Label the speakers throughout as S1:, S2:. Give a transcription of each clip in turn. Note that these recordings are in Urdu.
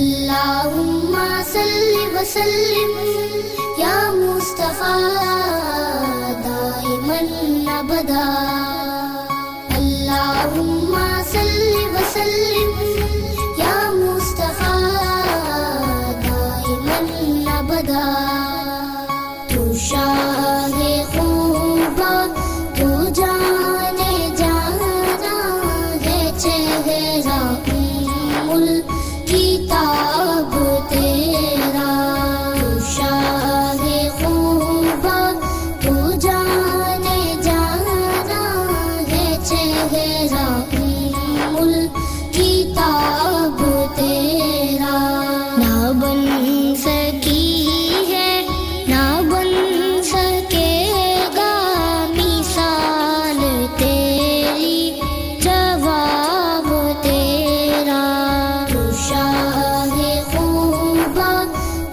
S1: اللہم صلی وسلم یا مصطفیٰ دائماً ابدا اللہم صلی وسلم یا مصطفیٰ دائماً ابدا تو شاہ خوبا تو جان جانا ہے چہرہ کتاب تیرا تو شاہ خوبا تو جان جانا ہے چہرہ کتاب تیرا نہ بن سکی ہے نہ بن سکے گا مثال تیری جواب تیرا تو شاہ خوبا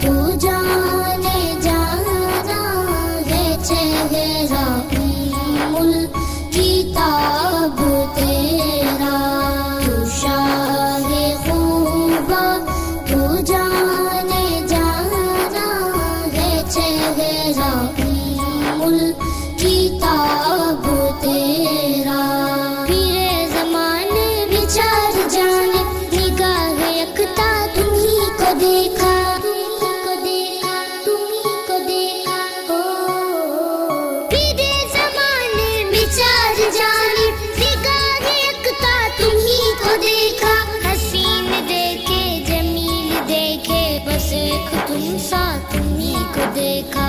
S1: تو جان جانا ہے چہرہ کتاب تیرا تو شاہ خوبا تو جان جانا ہے چہرہ کتاب تیرا پیر زمان بچار جانے نگاہ یکتا تمہیں کو دیکھا پیر زمان بچار جانے نگاہ یکتا تمہیں کو دیکھا حسین دیکھے جمیل دیکھے بس ایک تم سا تمہیں کو دیکھا